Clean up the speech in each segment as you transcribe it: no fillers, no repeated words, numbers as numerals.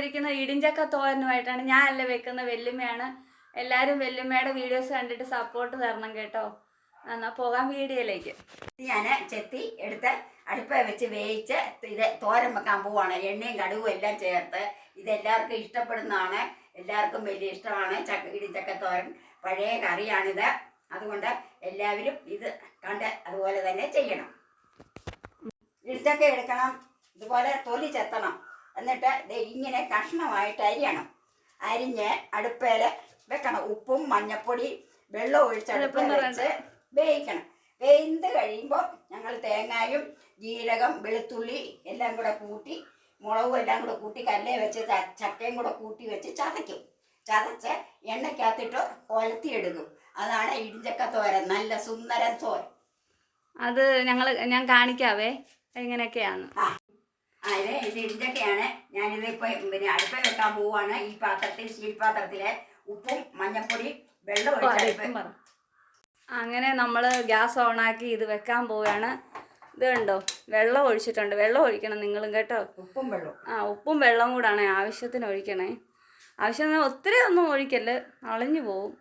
വന്നുകൊണ്ടിരിക്കുന്ന ഇടിഞ്ചക്ക തോരനുമായിട്ടാണ്. ഞാൻ അല്ല വെക്കുന്ന, വെല്ലുമ്മയാണ്. എല്ലാവരും വെല്ലുമ്മയുടെ വീഡിയോസ് കണ്ടിട്ട് സപ്പോർട്ട് തരണം കേട്ടോ. എന്നാൽ പോകാൻ വീഡിയോയിലേക്ക്. ഞാൻ ചെത്തി എടുത്ത് അടുപ്പ വെച്ച് വേവിച്ച് ഇത് തോരൻ വെക്കാൻ പോവാണ്. എണ്ണയും കടുകും എല്ലാം ചേർത്ത്. ഇതെല്ലാവർക്കും ഇഷ്ടപ്പെടുന്നതാണ്, എല്ലാവർക്കും വലിയ ഇഷ്ടമാണ്. ഇടിഞ്ചക്ക തോരൻ പഴയ കറിയാണിത്. അതുകൊണ്ട് എല്ലാവരും ഇത് കണ്ട് അതുപോലെ തന്നെ ചെയ്യണം. ഇടിഞ്ചക്ക എടുക്കണം, ഇതുപോലെ തൊലി ചെത്തണം. എന്നിട്ട് ഇങ്ങനെ കഷ്ണമായിട്ട് അരിയണം. അരിഞ്ഞ് അടുപ്പേൽ വെക്കണം. ഉപ്പും മഞ്ഞപ്പൊടി വെള്ളം ഒഴിച്ച് അടുപ്പേൽ വെച്ച് വേവിക്കണം. വെന്ത് കഴിയുമ്പോൾ ഞങ്ങൾ തേങ്ങായും ജീരകം വെളുത്തുള്ളി എല്ലാം കൂടെ കൂട്ടി, മുളകും എല്ലാം കൂടെ കൂട്ടി കല്ലേ വെച്ച് ചക്കയും കൂടെ കൂട്ടി വെച്ച് ചതയ്ക്കും. ചതച്ച് എണ്ണയ്ക്കകത്തിട്ട് കൊലത്തിയെടുക്കും. അതാണ് ഇടിഞ്ചക്ക തോരൻ, നല്ല സുന്ദരൻ തോരൻ. അത് ഞാൻ കാണിക്കാവേ എങ്ങനെയൊക്കെയാണ്. ഇത് ഇടിഞ്ചക്കയാണ്. ഞാനിതിപ്പോൾ പിന്നെ അടുപ്പ വെക്കാൻ പോവാണ്. ഈ പാത്രത്തിൽ, സ്റ്റീൽ പാത്രത്തിലെ ഉപ്പും മഞ്ഞപ്പൊടി വെള്ളം ഒഴിച്ച് അങ്ങനെ നമ്മൾ ഗ്യാസ് ഓണാക്കി ഇത് വെക്കാൻ പോവുകയാണ്. ഇത് കണ്ടോ, വെള്ളം ഒഴിച്ചിട്ടുണ്ട്. വെള്ളം ഒഴിക്കണം നിങ്ങളും കേട്ടോ. ഉപ്പും വെള്ളം ഉപ്പും വെള്ളവും കൂടാണ് ആവശ്യത്തിന് ഒഴിക്കണേ. ആവശ്യത്തിന് ഒത്തിരി ഒന്നും ഒഴിക്കല്, അളിഞ്ഞു പോവും.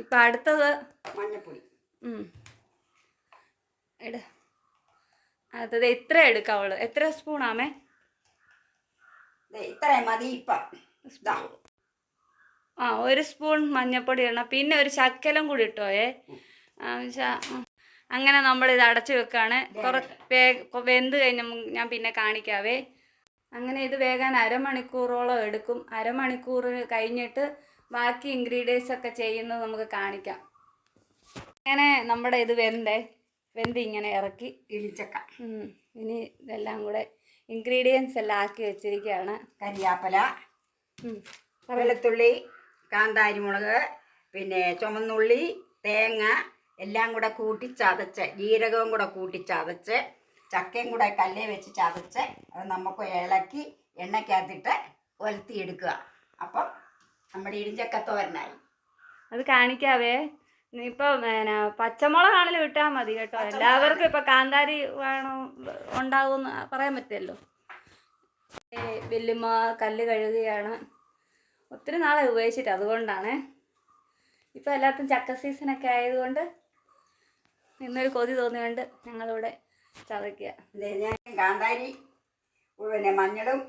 ഇപ്പം അടുത്തത് മഞ്ഞപ്പൊടി ഇട. അടുത്തത് ഇത്ര എടുക്കാവുള്ളൂ. എത്ര സ്പൂണാമേ? ഇത്ര മതി. ഇപ്പം 1 സ്പൂൺ മഞ്ഞപ്പൊടി ഇടണം. പിന്നെ ഒരു ശക്കലം കൂടി ഇട്ടോയേ. അങ്ങനെ നമ്മളിത് അടച്ചു വെക്കാണ്. വെന്ത് കഴിഞ്ഞ് ഞാൻ പിന്നെ കാണിക്കാവേ. അങ്ങനെ ഇത് വേകാൻ അരമണിക്കൂറോളം എടുക്കും. അരമണിക്കൂർ കഴിഞ്ഞിട്ട് ബാക്കി ഇൻഗ്രീഡിയൻസ് ഒക്കെ ചെയ്യുന്നത് നമുക്ക് കാണിക്കാം. അങ്ങനെ നമ്മുടെ ഇത് വെന്ത് ഇങ്ങനെ ഇറക്കി ഇടിച്ചക്ക. ഇനി ഇതെല്ലാം കൂടെ ഇൻഗ്രീഡിയൻസ് എല്ലാം ആക്കി വെച്ചിരിക്കുകയാണ്. കരിയാപ്പല, വെളുത്തുള്ളി, കാന്താരിമുളക്, പിന്നെ ചുമന്നുള്ളി, തേങ്ങ എല്ലാം കൂടെ കൂട്ടി ചതച്ച്, ജീരകവും കൂടെ കൂട്ടി ചതച്ച്, ചക്കയും കൂടെ കല്ലേ വെച്ച് ചതച്ച് അത് നമുക്ക് ഇളക്കി എണ്ണയ്ക്കകത്തിട്ട് ഒലത്തിയെടുക്കുക. അപ്പം നമ്മുടെ ഇടിഞ്ചക്ക തോരനായി. അത് കാണിക്കാവേ. ഇപ്പം പച്ചമുളകാണെങ്കിലും ഇട്ടാൽ മതി കേട്ടോ. എല്ലാവർക്കും ഇപ്പം കാന്താരി വേണം ഉണ്ടാകുമെന്ന് പറയാൻ പറ്റില്ലല്ലോ. വെല്ലുമ്മ കല്ല് കഴുകുകയാണ്. ഒത്തിരി നാളെ ഉപയോഗിച്ചിട്ട്, അതുകൊണ്ടാണ്. ഇപ്പം എല്ലാവർക്കും ചക്ക സീസണൊക്കെ ആയതുകൊണ്ട് ഇന്നൊരു കൊതി തോന്നിയുകൊണ്ട് ഞങ്ങളിവിടെ ചതയ്ക്കുക. ഞാൻ കാന്താരി പിന്നെ മഞ്ഞളും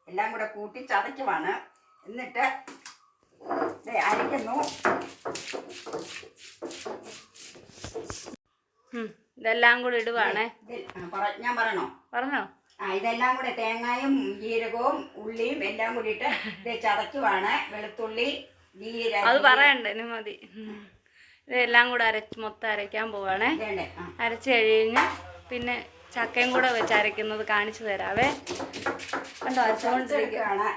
എല്ലാം കൂടെ കൂട്ടി ചതയ്ക്കുവാണ്. എന്നിട്ട് അരയ്ക്കുന്നു. ഇതെല്ലാം കൂടി ഇടുവാണേ. ഞാൻ പറഞ്ഞോ? ഇതെല്ലാം കൂടെ തേങ്ങയും ജീരകവും ഉള്ളിയും എല്ലാം കൂടിയിട്ട് ചതയ്ക്കുവാണ്. വെളുത്തുള്ളി, ജീരകം അത് പറയണ്ടേ, ഇനി മതി. ഇതെല്ലാം കൂടെ മൊത്തം അരയ്ക്കാൻ പോവാണേ. അരച്ച് കഴിഞ്ഞ് പിന്നെ ചക്കയും കൂടെ വെച്ച് അരയ്ക്കുന്നത് കാണിച്ചു തരാവേ. കണ്ടോ, അരച്ചുകൊണ്ടിരിക്കുകയാണ്.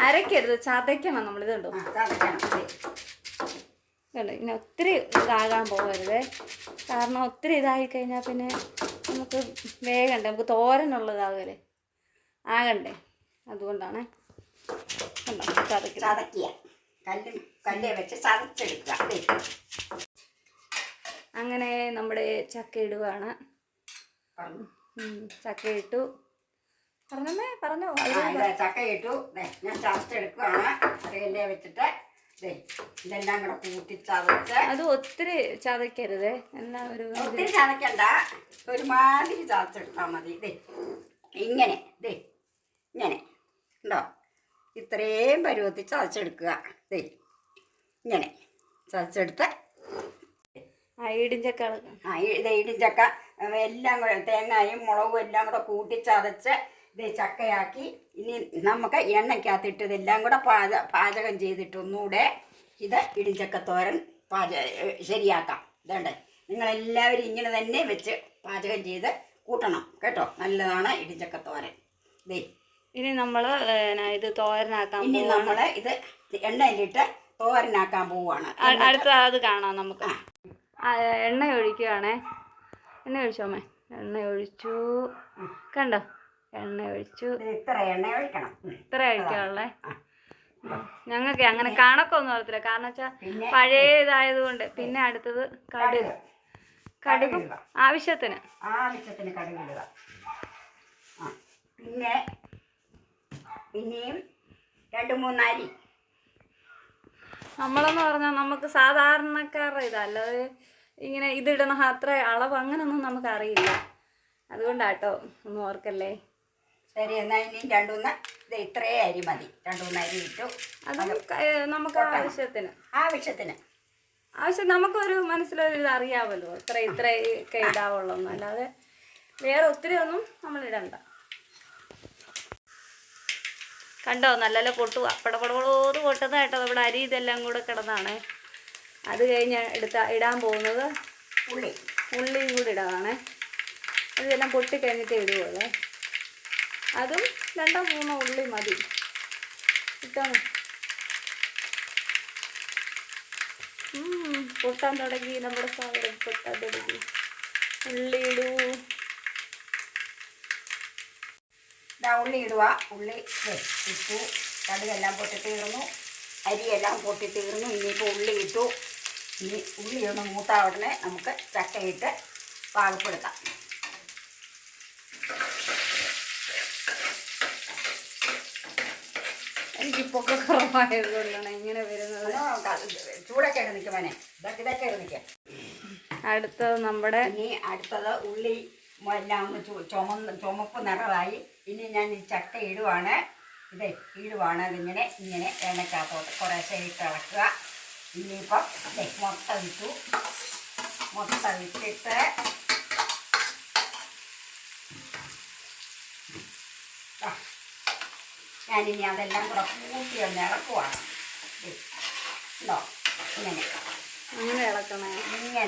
അരയ്ക്കരുത്, ചതയ്ക്കണം നമ്മളിത്. കണ്ടോ, കണ്ടോ. ഇനി ഒത്തിരി ഇതാകാൻ പോകരുതേ. കാരണം ഒത്തിരി ഇതായി കഴിഞ്ഞാൽ പിന്നെ നമുക്ക് വേഗണ്ടേ, നമുക്ക് തോരനുള്ളതാകല്ലേ, ആകണ്ടേ. അതുകൊണ്ടാണ് കണ്ടോ ചതയ്ക്കുക. കല്ല് വെച്ച് ചതച്ചെടുക്കുക. അങ്ങനെ നമ്മുടെ ചക്ക ഇടുവാണ്. ചക്ക ഇട്ടു. പറഞ്ഞോ. ചക്ക ഇട്ടു. ഞാൻ ചതച്ചെടുക്കുകയാണ്. കറിയല്ലേ വെച്ചിട്ട് ഇതെല്ലാം കൂടെ കൂട്ടി ചതച്ച്. അത് ഒത്തിരി ചതയ്ക്കരുത്. എല്ലാം ഒത്തിരി ചതയ്ക്കണ്ട, ഒരുമാതിരി ചതച്ചെടുത്താൽ മതി. ഇങ്ങനെ ഇങ്ങനെ ഉണ്ടോ, ഇത്രയും പരുവത്തിൽ ചതച്ചെടുക്കുക. ഇങ്ങനെ ചതച്ചെടുത്ത് ഇടിഞ്ചക്ക ഇടിഞ്ചക്ക എല്ലാം കൂടെ തേങ്ങയും മുളകും എല്ലാം കൂടെ കൂട്ടി ചതച്ച് ചക്കയാക്കി. ഇനി നമുക്ക് എണ്ണയ്ക്കകത്തിട്ട് ഇതെല്ലാം കൂടെ പാചകം ചെയ്തിട്ട് ഒന്നുകൂടെ ഇത് ഇടിഞ്ചക്ക തോരൻ ശരിയാക്കാം. ഇതുണ്ട്, നിങ്ങളെല്ലാവരും ഇങ്ങനെ തന്നെ വെച്ച് പാചകം ചെയ്ത് കൂട്ടണം കേട്ടോ. നല്ലതാണ് ഇടിഞ്ചക്ക തോരൻ. ഇനി നമ്മൾ ഇത് തോരനാക്കാൻ, ഇനി നമ്മൾ ഇത് എണ്ണയിലിട്ട് തോരനാക്കാൻ പോവുകയാണ്. അടുത്ത അത് കാണാം നമുക്ക്. എണ്ണ ഒഴിക്കുകയാണേ. എണ്ണ ഒഴിച്ചോമേ. എണ്ണ ഒഴിച്ചു. കണ്ടോ, എണ്ണ ഒഴിച്ചു. ഇത്ര എണ്ണ ഒഴിക്കണം. ഇത്ര ഒഴിക്കാനുള്ളേ. ഞങ്ങൾക്ക് അങ്ങനെ കണക്കൊന്നും അറിയത്തില്ല, കാരണം വെച്ചാൽ പഴയ ഇതായതുകൊണ്ട്. പിന്നെ അടുത്തത് കടുകും ആവശ്യത്തിന് കടുകിടുക. പിന്നെ പിന്നെയും 2-3 അരി. നമ്മളെന്ന് പറഞ്ഞാൽ നമുക്ക് സാധാരണക്കാരുടെ ഇതല്ലാതെ ഇങ്ങനെ ഇതിടണ അത്ര അളവ് അങ്ങനൊന്നും നമുക്കറിയില്ല. അതുകൊണ്ടാട്ടോ, ഒന്നും ഓർക്കല്ലേ. ശരി, എന്നാൽ ഇനിയും 2-3 ഇത് ഇത്രേ അരി മതി. 2-3 അരി ഇട്ടു. അത് നമുക്ക് ആവശ്യത്തിന് നമുക്കൊരു മനസ്സിലൊരു ഇത് അറിയാമല്ലോ, ഇത്രയൊക്കെ ഇടാവുള്ളൂ. അല്ലാതെ വേറെ ഒത്തിരി ഒന്നും നമ്മൾ ഇടണ്ട. കണ്ടോ, നല്ല പൊട്ടുക, പടപടപടോത് പൊട്ടുന്ന കേട്ടോ. നമ്മുടെ അരി ഇതെല്ലാം കൂടെ കിടന്നാണ്. അത് കഴിഞ്ഞ് ഇടാൻ പോകുന്നത് ഉള്ളിയും കൂടി ഇടാനാണ്. ഇതെല്ലാം പൊട്ടിക്കഴിഞ്ഞിട്ട് ഇടുകയുള്ളേ. അതും 2-3 ഉള്ളി മതി. ഇട്ടോ, പൊട്ടാൻ തുടങ്ങി നമ്മുടെ സാധനം, പൊട്ടാൻ തുടങ്ങി. ഉള്ളി ഇടൂ. ഉള്ളി ഇടുക. ഉള്ളി ഇട്ടു. കടുകെല്ലാം പൊട്ടിത്തീർന്നു, അരിയെല്ലാം പൊട്ടിത്തീർന്നു. ഇനിയിപ്പോൾ ഉള്ളി ഇട്ടു. ഇനി ഉള്ളി ഒന്ന് മൂത്ത ഉടനെ നമുക്ക് ചക്കയിട്ട് പാകപ്പെടുത്താം. എനിക്കിപ്പോൾ കുറവായതുകൊണ്ടാണ് ഇങ്ങനെ വരുന്നത്. ചൂടൊക്കെ ഇട്ട് നിൽക്കുവാനെ, ഇതൊക്കെ ഇട്ട് നിൽക്കുക. അടുത്തത് നമ്മുടെ അടുത്തത് ഉള്ളി എല്ലാം ഒന്ന് ചുമപ്പ് നിറമായി. ഇനി ഞാൻ ഈ ചക്ക ഇടുവാണ്. ഇടുവാണ്. അതിങ്ങനെ എണ്ണക്കകത്തോട്ട് കുറേശ്ശെ ഇട്ട് ഇളക്കുക. ഇനിയിപ്പം മുട്ട ഇട്ടു. മുട്ട ഇട്ടിട്ട് ഞാനിനി അതെല്ലാം കൂടെ കൂട്ടി ഒന്ന് ഇളക്കുവാണ്. ഉണ്ടോ, ഇങ്ങനെ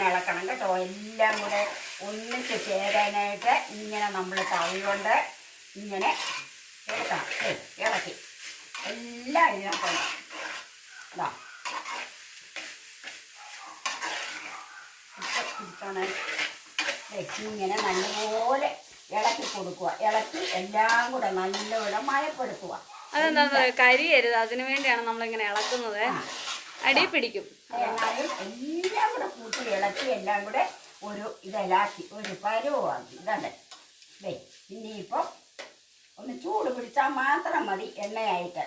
ഇളക്കണം കേട്ടോ. എല്ലാം കൂടെ ഒന്നിച്ച് ചേരാനായിട്ട് ഇങ്ങനെ നമ്മൾ തവി കൊണ്ട് ഇങ്ങനെ എടുക്കണം. ഇളക്കി എല്ലാം ഇതിനകത്ത് ഇതാ ഇങ്ങനെ നല്ലപോലെ ഇളക്കി കൊടുക്കുക. ഇളക്കി എല്ലാം കൂടെ നല്ലപോലെ മയപ്പെടുത്തുക. അതെന്താ കരിയരുത്, അതിനു വേണ്ടിയാണ് നമ്മളിങ്ങനെ ഇളക്കുന്നത്. അടി പിടിക്കും. എന്നാലും എല്ലാം കൂടെ കൂട്ടി ഇളക്കി എല്ലാം കൂടെ ഒരു ഇതെലാക്കി ഒരു പരുവാക്കി. ഇതല്ലേ ഇനിയിപ്പം ഒന്ന് ചൂട് പിടിച്ചാൽ മാത്രം മതി എണ്ണയായിട്ട്.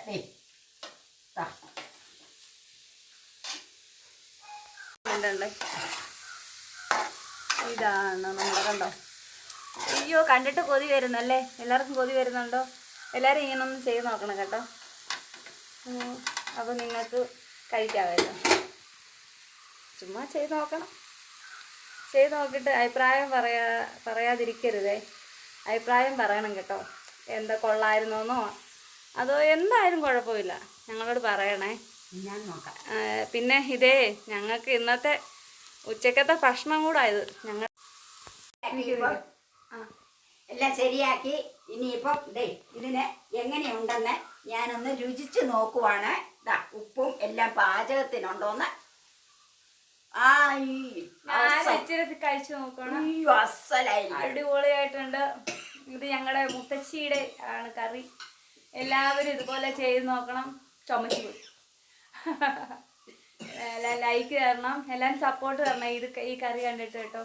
ഇതാണ് നമ്മൾ കണ്ടോ. അയ്യോ, കണ്ടിട്ട് കൊതി വരുന്നല്ലേ. എല്ലാവർക്കും കൊതി വരുന്നുണ്ടോ? എല്ലാവരും ഇങ്ങനെ ഒന്ന് ചെയ്ത് നോക്കണം കേട്ടോ. അപ്പോൾ നിങ്ങൾക്ക് കഴിക്കാമല്ലോ. ചുമ്മാ ചെയ്ത് നോക്കണം. ചെയ്ത് നോക്കിയിട്ട് അഭിപ്രായം പറയാതിരിക്കരുതേ. അഭിപ്രായം പറയണം കേട്ടോ. എന്താ കൊള്ളായിരുന്നോന്നോ അതോ എന്തായാലും കുഴപ്പമില്ല, ഞങ്ങളോട് പറയണേ. ഞാൻ നോക്കാം. പിന്നെ ഇതേ ഞങ്ങൾക്ക് ഇന്നത്തെ ഉച്ചക്കത്തെ ഭക്ഷണം കൂടായത്. ഞങ്ങൾ എല്ലാം ശരിയാക്കി. ഇനിയിപ്പം ഇതിന് എങ്ങനെയുണ്ടെന്ന് ഞാനൊന്ന് രുചിച്ച് നോക്കുവാണ്. ഉപ്പും എല്ലാം പാചകത്തിനുണ്ടോന്ന് കഴിച്ചു നോക്കണം. അസലായി, അടിപൊളിയായിട്ടുണ്ട്. ഇത് ഞങ്ങളുടെ മുത്തശ്ശിയുടെ ആണ് കറി. എല്ലാവരും ഇതുപോലെ ചെയ്ത് നോക്കണം. ചുമച്ചു പോയി. ലൈക്ക് തരണം, എല്ലാവരും സപ്പോർട്ട് തരണം. ഈ കറി കണ്ടിട്ട് കേട്ടോ.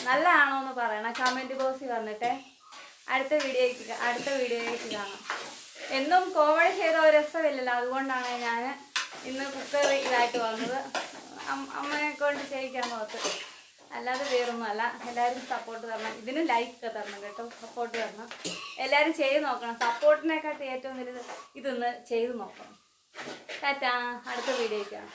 നല്ലതാണോ എന്ന് പറയണം കമൻറ്റ് ബോക്സിൽ വന്നിട്ട്. അടുത്ത വീഡിയോയ്ക്ക് കാണാം. എന്നും കോമഡി ചെയ്ത ഒരു രസമില്ലല്ലോ, അതുകൊണ്ടാണ് ഞാൻ ഇന്ന് കുക്കർ ഇതായിട്ട് വന്നത്. അമ്മയെ കൊണ്ട് ചെയ്യിക്കാൻ ഓർത്ത്, അല്ലാതെ വേറൊന്നുമല്ല. എല്ലാവരും സപ്പോർട്ട് തരണം. ഇതിന് ലൈക്ക് തരണം കേട്ടോ. സപ്പോർട്ട് തരണം. എല്ലാവരും ചെയ്ത് നോക്കണം. സപ്പോർട്ടിനെക്കാട്ടി ഏറ്റവും വലുത് ഇതൊന്ന് ചെയ്ത് നോക്കണം. ടാറ്റാ. അടുത്ത വീഡിയോയ്ക്ക് കാണാം.